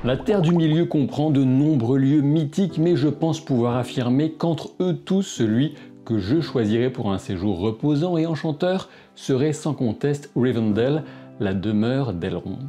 La Terre du Milieu comprend de nombreux lieux mythiques, mais je pense pouvoir affirmer qu'entre eux tous, celui que je choisirais pour un séjour reposant et enchanteur serait sans conteste Rivendell, la demeure d'Elrond.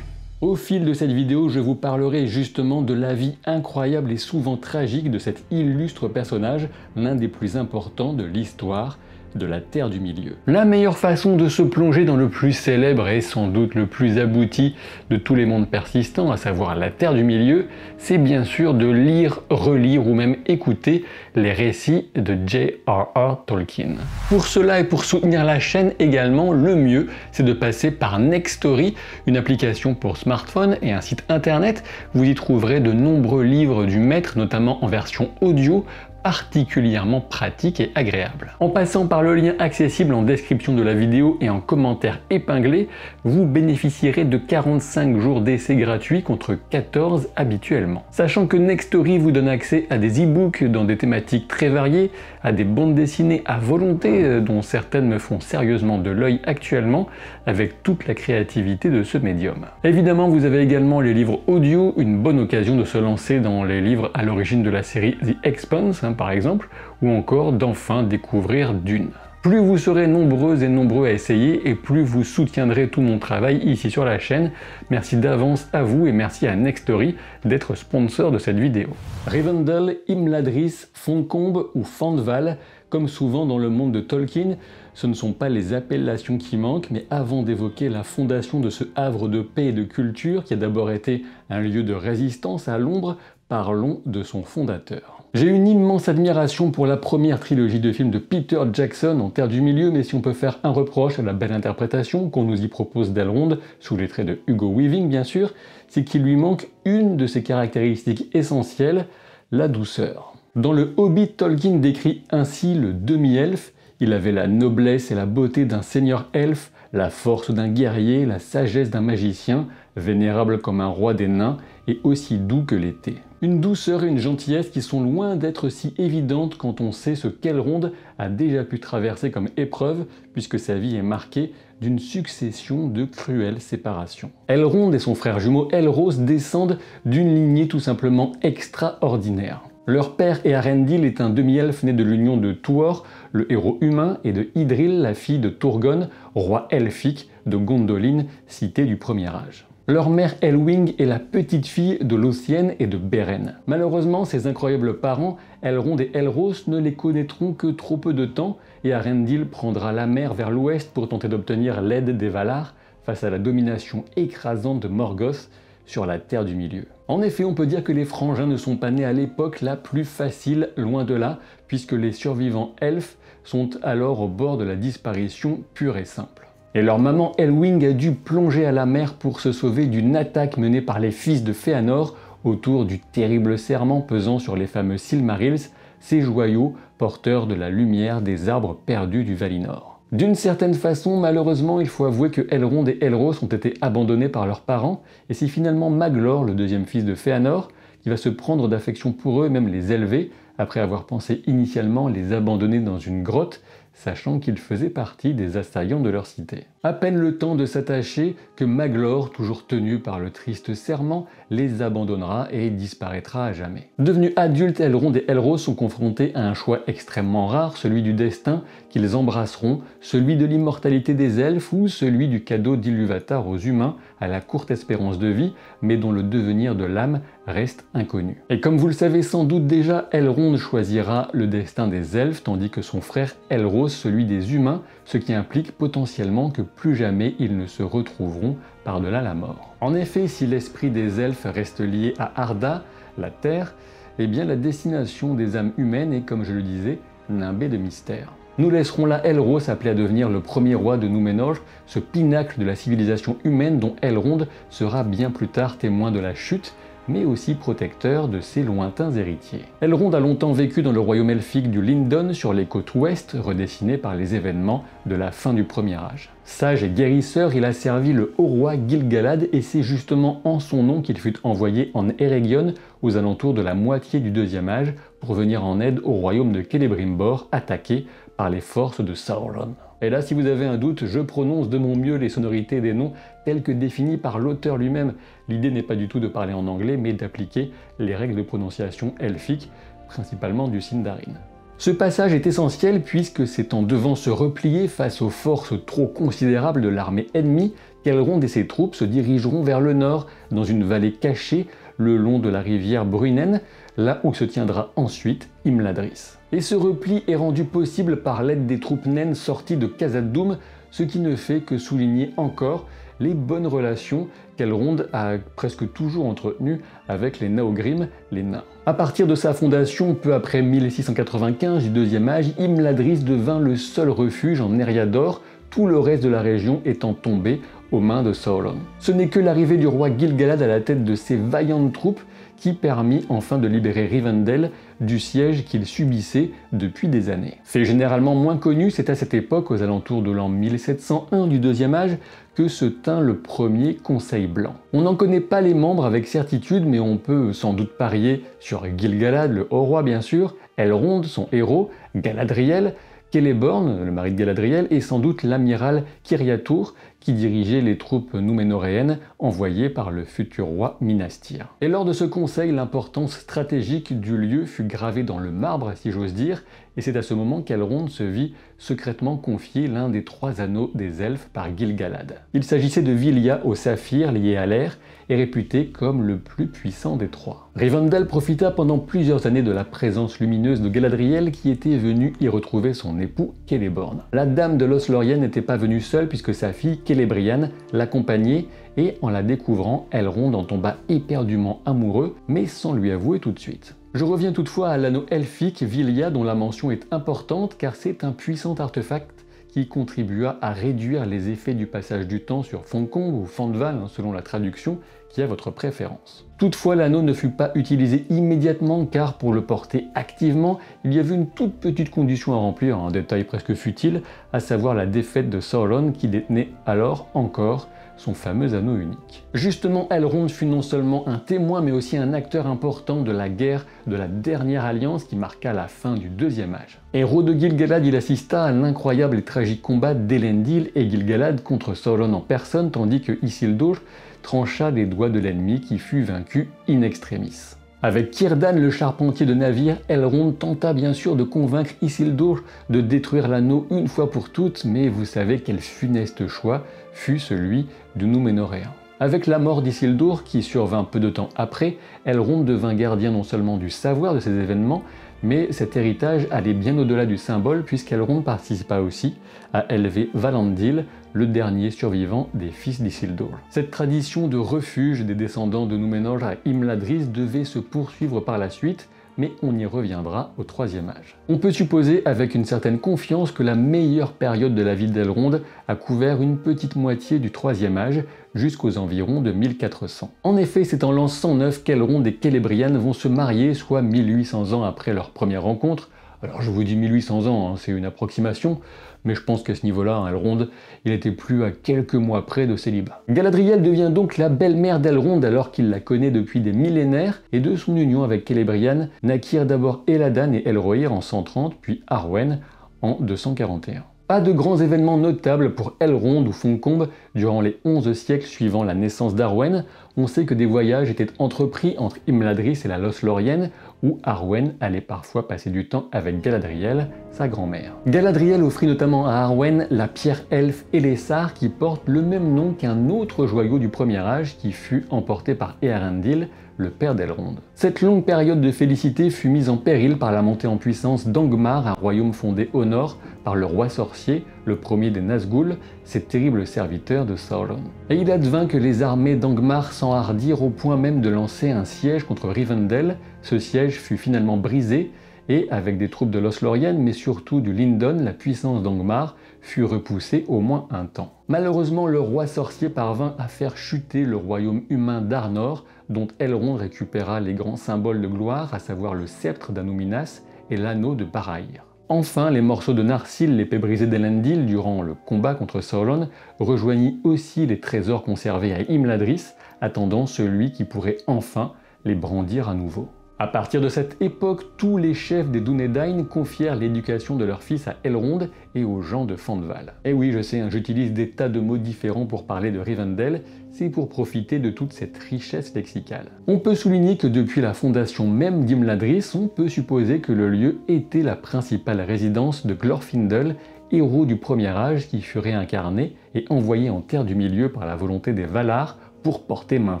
Au fil de cette vidéo, je vous parlerai justement de la vie incroyable et souvent tragique de cet illustre personnage, l'un des plus importants de l'histoire de la Terre du Milieu. La meilleure façon de se plonger dans le plus célèbre et sans doute le plus abouti de tous les mondes persistants, à savoir la Terre du Milieu, c'est bien sûr de lire, relire ou même écouter les récits de J.R.R. Tolkien. Pour cela et pour soutenir la chaîne également, le mieux c'est de passer par Nextory, une application pour smartphone et un site internet. Vous y trouverez de nombreux livres du maître, notamment en version audio, particulièrement pratique et agréable. En passant par le lien accessible en description de la vidéo et en commentaire épinglé, vous bénéficierez de 45 jours d'essai gratuit contre 14 habituellement. Sachant que Nextory vous donne accès à des e-books dans des thématiques très variées, à des bandes dessinées à volonté dont certaines me font sérieusement de l'œil actuellement, avec toute la créativité de ce médium. Évidemment, vous avez également les livres audio, une bonne occasion de se lancer dans les livres à l'origine de la série The Expanse, par exemple, ou encore d'enfin découvrir Dune. Plus vous serez nombreuses et nombreux à essayer et plus vous soutiendrez tout mon travail ici sur la chaîne. Merci d'avance à vous et merci à Nextory d'être sponsor de cette vidéo. Rivendell, Imladris, Fontcombe ou Fandval, comme souvent dans le monde de Tolkien, ce ne sont pas les appellations qui manquent, mais avant d'évoquer la fondation de ce havre de paix et de culture qui a d'abord été un lieu de résistance à l'ombre, parlons de son fondateur. J'ai une immense admiration pour la première trilogie de films de Peter Jackson en Terre du Milieu, mais si on peut faire un reproche à la belle interprétation qu'on nous y propose d'Elrond, sous les traits de Hugo Weaving bien sûr, c'est qu'il lui manque une de ses caractéristiques essentielles, la douceur. Dans le Hobbit, Tolkien décrit ainsi le demi-elfe. Il avait la noblesse et la beauté d'un seigneur elfe, la force d'un guerrier, la sagesse d'un magicien, vénérable comme un roi des nains et aussi doux que l'été. Une douceur et une gentillesse qui sont loin d'être si évidentes quand on sait ce qu'Elrond a déjà pu traverser comme épreuve, puisque sa vie est marquée d'une succession de cruelles séparations. Elrond et son frère jumeau Elros descendent d'une lignée tout simplement extraordinaire. Leur père Eärendil est un demi-elfe né de l'union de Tuor, le héros humain, et de Idril, la fille de Turgon, roi elfique de Gondolin, cité du premier âge. Leur mère Elwing est la petite fille de Lothienne et de Beren. Malheureusement, ces incroyables parents, Elrond et Elros, ne les connaîtront que trop peu de temps, et Eärendil prendra la mer vers l'ouest pour tenter d'obtenir l'aide des Valar face à la domination écrasante de Morgoth sur la Terre du Milieu. En effet, on peut dire que les frangins ne sont pas nés à l'époque la plus facile, loin de là, puisque les survivants elfes sont alors au bord de la disparition pure et simple. Et leur maman Elwing a dû plonger à la mer pour se sauver d'une attaque menée par les fils de Fëanor autour du terrible serment pesant sur les fameux Silmarils, ces joyaux porteurs de la lumière des arbres perdus du Valinor. D'une certaine façon, malheureusement, il faut avouer que Elrond et Elros ont été abandonnés par leurs parents, et c'est finalement Maglor, le deuxième fils de Fëanor, qui va se prendre d'affection pour eux et même les élever, après avoir pensé initialement les abandonner dans une grotte, sachant qu'ils faisaient partie des assaillants de leur cité. À peine le temps de s'attacher que Maglor, toujours tenu par le triste serment, les abandonnera et disparaîtra à jamais. Devenus adultes, Elrond et Elros sont confrontés à un choix extrêmement rare, celui du destin qu'ils embrasseront, celui de l'immortalité des elfes ou celui du cadeau d'Ilúvatar aux humains à la courte espérance de vie, mais dont le devenir de l'âme reste inconnu. Et comme vous le savez sans doute déjà, Elrond choisira le destin des elfes, tandis que son frère Elros celui des humains, ce qui implique potentiellement que plus jamais ils ne se retrouveront par-delà la mort. En effet, si l'esprit des elfes reste lié à Arda, la Terre, eh bien la destination des âmes humaines est, comme je le disais, nimbée de mystère. Nous laisserons là Elros appelé à devenir le premier roi de Númenor, ce pinacle de la civilisation humaine dont Elrond sera bien plus tard témoin de la chute, mais aussi protecteur de ses lointains héritiers. Elrond a longtemps vécu dans le royaume elfique du Lindon sur les côtes ouest, redessinées par les événements de la fin du Premier Âge. Sage et guérisseur, il a servi le haut roi Gil-galad et c'est justement en son nom qu'il fut envoyé en Eregion, aux alentours de la moitié du Deuxième Âge, pour venir en aide au royaume de Celebrimbor, attaqué par les forces de Sauron. Et là, si vous avez un doute, je prononce de mon mieux les sonorités des noms telles que définies par l'auteur lui-même. L'idée n'est pas du tout de parler en anglais, mais d'appliquer les règles de prononciation elfiques, principalement du Sindarin. Ce passage est essentiel puisque c'est en devant se replier face aux forces trop considérables de l'armée ennemie qu'Elrond et ses troupes se dirigeront vers le nord, dans une vallée cachée le long de la rivière Bruinen, là où se tiendra ensuite Imladris. Et ce repli est rendu possible par l'aide des troupes naines sorties de Khazad-dûm, ce qui ne fait que souligner encore les bonnes relations qu'Elrond a presque toujours entretenues avec les Naugrim, les nains. À partir de sa fondation, peu après 1695 du Deuxième Âge, Imladris devint le seul refuge en Eriador, tout le reste de la région étant tombé aux mains de Sauron. Ce n'est que l'arrivée du roi Gil-galad à la tête de ses vaillantes troupes qui permit enfin de libérer Rivendell du siège qu'il subissait depuis des années. Fait généralement moins connu, c'est à cette époque, aux alentours de l'an 1701 du Deuxième Âge, que se tint le premier Conseil Blanc. On n'en connaît pas les membres avec certitude, mais on peut sans doute parier sur Gil-galad, le haut roi bien sûr, Elrond, son héros, Galadriel, Celeborn, le mari de Galadriel, et sans doute l'amiral Kiriatur, qui dirigeait les troupes núménoréennes envoyées par le futur roi Minas Tirith. Et lors de ce conseil, l'importance stratégique du lieu fut gravée dans le marbre, si j'ose dire, et c'est à ce moment qu'Elrond se vit secrètement confier l'un des 3 anneaux des elfes par Gil-galad. Il s'agissait de Vilya au saphir lié à l'air, et réputé comme le plus puissant des 3. Rivendell profita pendant plusieurs années de la présence lumineuse de Galadriel qui était venue y retrouver son époux Celeborn. La dame de Lothlórien n'était pas venue seule puisque sa fille Celebriane l'accompagnait et en la découvrant, Elrond en tomba éperdument amoureux mais sans lui avouer tout de suite. Je reviens toutefois à l'anneau elfique Vilya dont la mention est importante car c'est un puissant artefact qui contribua à réduire les effets du passage du temps sur Foncombe ou Fandval, selon la traduction, qui a votre préférence. Toutefois, l'anneau ne fut pas utilisé immédiatement car pour le porter activement, il y avait une toute petite condition à remplir, un détail presque futile, à savoir la défaite de Sauron qui détenait alors encore son fameux anneau unique. Justement, Elrond fut non seulement un témoin mais aussi un acteur important de la guerre de la dernière alliance qui marqua la fin du Deuxième Âge. Héros de Gil-galad, il assista à l'incroyable et tragique combat d'Elendil et Gil-galad contre Sauron en personne tandis que Isildur trancha les doigts de l'ennemi qui fut vaincu in extremis. Avec Círdan, le charpentier de navire, Elrond tenta bien sûr de convaincre Isildur de détruire l'anneau une fois pour toutes, mais vous savez quel funeste choix fut celui du Núménoréen. Avec la mort d'Isildur, qui survint peu de temps après, Elrond devint gardien non seulement du savoir de ces événements, mais cet héritage allait bien au-delà du symbole puisqu'Elrond participa aussi à élever Valandil, le dernier survivant des fils d'Isildur. Cette tradition de refuge des descendants de Núménor à Imladris devait se poursuivre par la suite, mais on y reviendra au Troisième Âge. On peut supposer avec une certaine confiance que la meilleure période de la vie d'Elrond a couvert une petite moitié du Troisième Âge, jusqu'aux environs de 1400. En effet, c'est en l'an 109 qu'Elrond et Celebriane vont se marier, soit 1800 ans après leur première rencontre. Alors je vous dis 1800 ans, c'est une approximation, mais je pense qu'à ce niveau-là, Elrond, il n'était plus à quelques mois près de célibat. Galadriel devient donc la belle-mère d'Elrond alors qu'il la connaît depuis des millénaires, et de son union avec Celebriane naquirent d'abord Eladan et Elrohir en 130, puis Arwen en 241. Pas de grands événements notables pour Elrond ou Foncombe durant les 11 siècles suivant la naissance d'Arwen. On sait que des voyages étaient entrepris entre Imladris et la Lothlórienne, où Arwen allait parfois passer du temps avec Galadriel, sa grand-mère. Galadriel offrit notamment à Arwen la pierre elfe Elessar qui porte le même nom qu'un autre joyau du Premier Âge qui fut emporté par Eärendil, le père d'Elrond. Cette longue période de félicité fut mise en péril par la montée en puissance d'Angmar, un royaume fondé au nord par le roi sorcier, le premier des Nazgûl, ces terribles serviteurs de Sauron. Et il advint que les armées d'Angmar s'enhardirent au point même de lancer un siège contre Rivendell. Ce siège fut finalement brisé et, avec des troupes de Lothlórien, mais surtout du Lindon, la puissance d'Angmar fut repoussée au moins un temps. Malheureusement, le roi sorcier parvint à faire chuter le royaume humain d'Arnor, dont Elrond récupéra les grands symboles de gloire, à savoir le sceptre d'Anúminas et l'anneau de Barahir. Enfin, les morceaux de Narsil, l'épée brisée d'Elendil, durant le combat contre Sauron, rejoignit aussi les trésors conservés à Imladris, attendant celui qui pourrait enfin les brandir à nouveau. À partir de cette époque, tous les chefs des Dúnedain confièrent l'éducation de leur fils à Elrond et aux gens de Fandval. Et oui, je sais, j'utilise des tas de mots différents pour parler de Rivendell, c'est pour profiter de toute cette richesse lexicale. On peut souligner que depuis la fondation même d'Imladris, on peut supposer que le lieu était la principale résidence de Glorfindel, héros du Premier Âge qui fut réincarné et envoyé en Terre du Milieu par la volonté des Valar pour porter main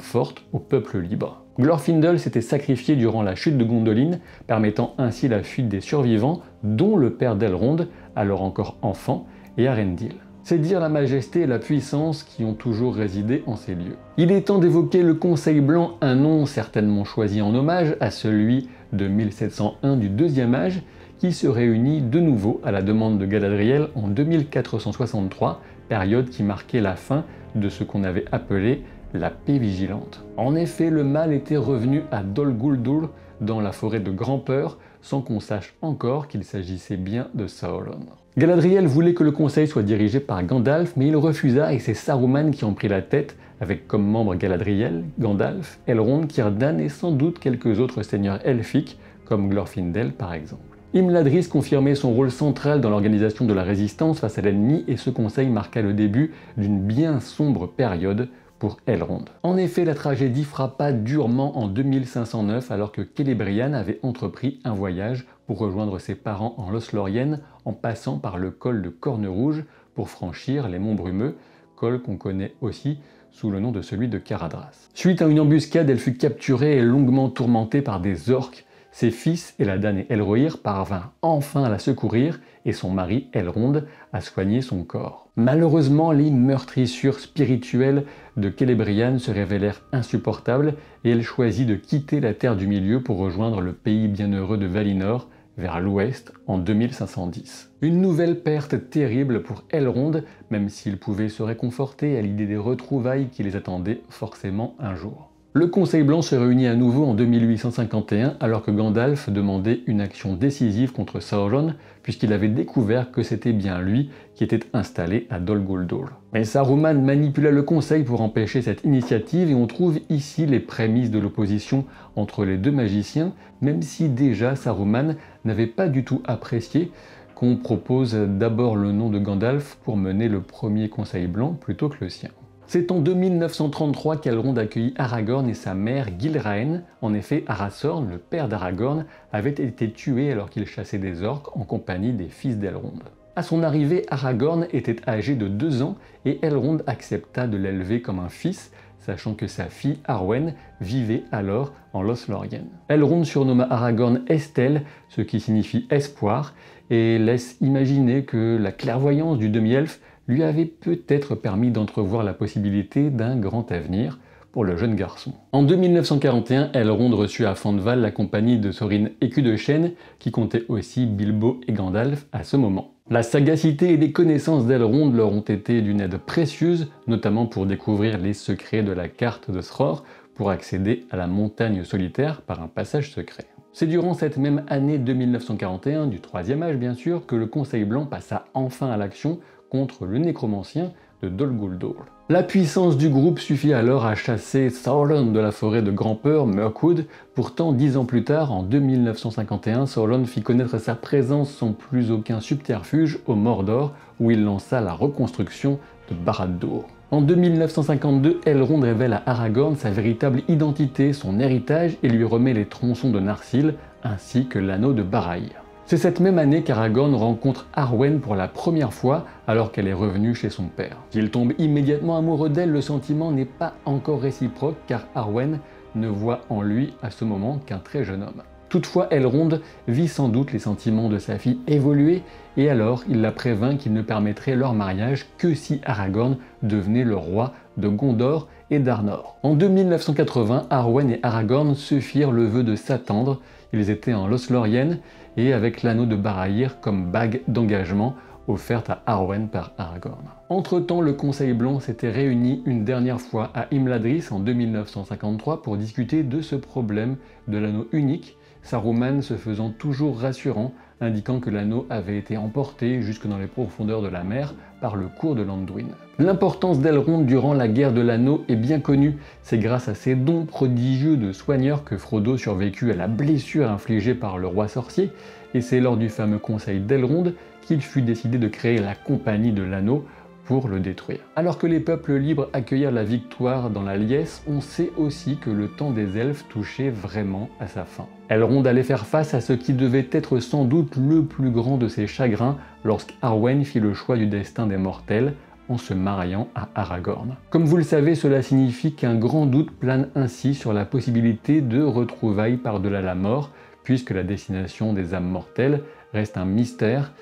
forte au peuple libre. Glorfindel s'était sacrifié durant la chute de Gondolin, permettant ainsi la fuite des survivants, dont le père d'Elrond, alors encore enfant, et Arendil. C'est dire la majesté et la puissance qui ont toujours résidé en ces lieux. Il est temps d'évoquer le Conseil Blanc, un nom certainement choisi en hommage à celui de 1701 du Deuxième Âge, qui se réunit de nouveau à la demande de Galadriel en 2463, période qui marquait la fin de ce qu'on avait appelé la paix vigilante. En effet, le mal était revenu à Dol Guldur, dans la forêt de Grand-Peur, sans qu'on sache encore qu'il s'agissait bien de Sauron. Galadriel voulait que le conseil soit dirigé par Gandalf, mais il refusa et c'est Saruman qui en prit la tête, avec comme membres Galadriel, Gandalf, Elrond, Círdan et sans doute quelques autres seigneurs elfiques, comme Glorfindel par exemple. Imladris confirmait son rôle central dans l'organisation de la résistance face à l'ennemi et ce conseil marqua le début d'une bien sombre période pour Elrond. En effet, la tragédie frappa durement en 2509 alors que Celebrian avait entrepris un voyage pour rejoindre ses parents en Lothlórien en passant par le col de Corne-Rouge pour franchir les monts Brumeux, col qu'on connaît aussi sous le nom de celui de Caradhras. Suite à une embuscade, elle fut capturée et longuement tourmentée par des orques. Ses fils, Eladan et Elrohir, parvinrent enfin à la secourir et son mari, Elrond, à soigner son corps. Malheureusement, les meurtrissures spirituelles de Celebrian se révélèrent insupportables et elle choisit de quitter la Terre du Milieu pour rejoindre le pays bienheureux de Valinor, vers l'ouest, en 2510. Une nouvelle perte terrible pour Elrond, même s'il pouvait se réconforter à l'idée des retrouvailles qui les attendaient forcément un jour. Le Conseil Blanc se réunit à nouveau en 2851 alors que Gandalf demandait une action décisive contre Sauron puisqu'il avait découvert que c'était bien lui qui était installé à Dol Guldur. Mais Saruman manipula le Conseil pour empêcher cette initiative et on trouve ici les prémices de l'opposition entre les deux magiciens, même si déjà Saruman n'avait pas du tout apprécié qu'on propose d'abord le nom de Gandalf pour mener le premier Conseil Blanc plutôt que le sien. C'est en 2933 qu'Elrond accueillit Aragorn et sa mère Gilraen. En effet, Arathorn, le père d'Aragorn, avait été tué alors qu'il chassait des orques en compagnie des fils d'Elrond. À son arrivée, Aragorn était âgé de 2 ans et Elrond accepta de l'élever comme un fils, sachant que sa fille Arwen vivait alors en Lothlórien. Elrond surnomma Aragorn Estel, ce qui signifie espoir, et laisse imaginer que la clairvoyance du demi-elfe lui avait peut-être permis d'entrevoir la possibilité d'un grand avenir pour le jeune garçon. En 2941, Elrond reçut à Fandval la compagnie de Thorin Écu de Chêne, qui comptait aussi Bilbo et Gandalf à ce moment. La sagacité et les connaissances d'Elrond leur ont été d'une aide précieuse, notamment pour découvrir les secrets de la carte de Thror, pour accéder à la montagne solitaire par un passage secret. C'est durant cette même année de 1941, du Troisième Âge bien sûr, que le Conseil Blanc passa enfin à l'action contre le nécromancien de Dol Guldur. La puissance du groupe suffit alors à chasser Sauron de la forêt de Grand-Peur, Mirkwood. Pourtant, 10 ans plus tard, en 2951, Sauron fit connaître sa présence sans plus aucun subterfuge au Mordor, où il lança la reconstruction de Barad-dûr. En 2952, Elrond révèle à Aragorn sa véritable identité, son héritage, et lui remet les tronçons de Narsil, ainsi que l'anneau de Baraïr. C'est cette même année qu'Aragorn rencontre Arwen pour la première fois alors qu'elle est revenue chez son père. S'il tombe immédiatement amoureux d'elle, le sentiment n'est pas encore réciproque car Arwen ne voit en lui à ce moment qu'un très jeune homme. Toutefois, Elrond vit sans doute les sentiments de sa fille évoluer et alors il la prévint qu'il ne permettrait leur mariage que si Aragorn devenait le roi de Gondor et d'Arnor. En 2980, Arwen et Aragorn se firent le vœu de s'attendre. Ils étaient en Lothlórien et avec l'anneau de Baraïr comme bague d'engagement offerte à Arwen par Aragorn. Entre-temps, le Conseil Blanc s'était réuni une dernière fois à Imladris en 2953 pour discuter de ce problème de l'anneau unique, Saruman se faisant toujours rassurant indiquant que l'anneau avait été emporté jusque dans les profondeurs de la mer par le cours de l'Anduin. L'importance d'Elrond durant la guerre de l'anneau est bien connue. C'est grâce à ses dons prodigieux de soigneur que Frodo survécut à la blessure infligée par le roi sorcier, et c'est lors du fameux conseil d'Elrond qu'il fut décidé de créer la Compagnie de l'Anneau pour le détruire. Alors que les peuples libres accueillirent la victoire dans la liesse, on sait aussi que le temps des elfes touchait vraiment à sa fin. Elrond allait faire face à ce qui devait être sans doute le plus grand de ses chagrins lorsqu'Arwen fit le choix du destin des mortels en se mariant à Aragorn. Comme vous le savez, cela signifie qu'un grand doute plane ainsi sur la possibilité de retrouvailles par-delà la mort, puisque la destination des âmes mortelles reste un mystère.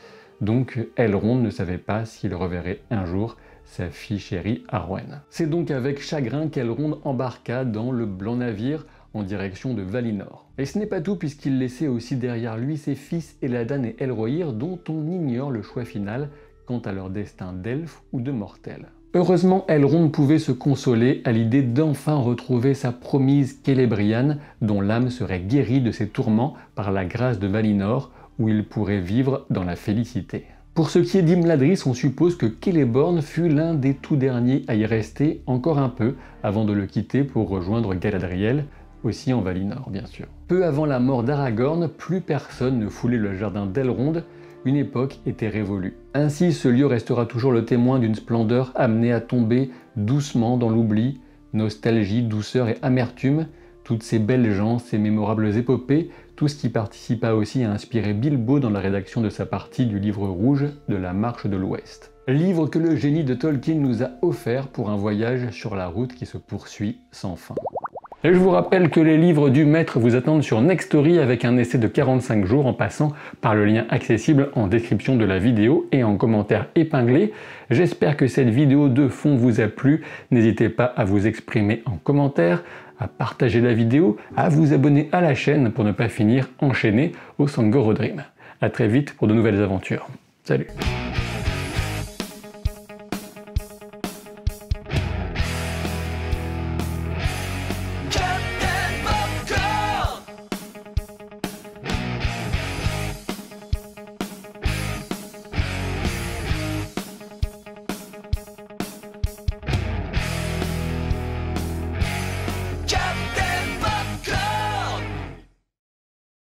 Donc Elrond ne savait pas s'il reverrait un jour sa fille chérie Arwen. C'est donc avec chagrin qu'Elrond embarqua dans le blanc navire en direction de Valinor. Et ce n'est pas tout, puisqu'il laissait aussi derrière lui ses fils Elladan et Elrohir, dont on ignore le choix final quant à leur destin d'elfe ou de mortel. Heureusement, Elrond pouvait se consoler à l'idée d'enfin retrouver sa promise Celebrian, dont l'âme serait guérie de ses tourments par la grâce de Valinor, où il pourrait vivre dans la félicité. Pour ce qui est d'Imladris, on suppose que Celeborn fut l'un des tout derniers à y rester encore un peu avant de le quitter pour rejoindre Galadriel, aussi en Valinor bien sûr. Peu avant la mort d'Aragorn, plus personne ne foulait le jardin d'Elrond, une époque était révolue. Ainsi, ce lieu restera toujours le témoin d'une splendeur amenée à tomber doucement dans l'oubli, nostalgie, douceur et amertume, toutes ces belles gens, ces mémorables épopées, tout ce qui participa aussi à inspirer Bilbo dans la rédaction de sa partie du livre rouge de la Marche de l'Ouest. Livre que le génie de Tolkien nous a offert pour un voyage sur la route qui se poursuit sans fin. Et je vous rappelle que les livres du maître vous attendent sur Nextory avec un essai de 45 jours en passant par le lien accessible en description de la vidéo et en commentaire épinglé. J'espère que cette vidéo de fond vous a plu. N'hésitez pas à vous exprimer en commentaire, à partager la vidéo, à vous abonner à la chaîne pour ne pas finir enchaîné au Sangor Dream. A très vite pour de nouvelles aventures. Salut!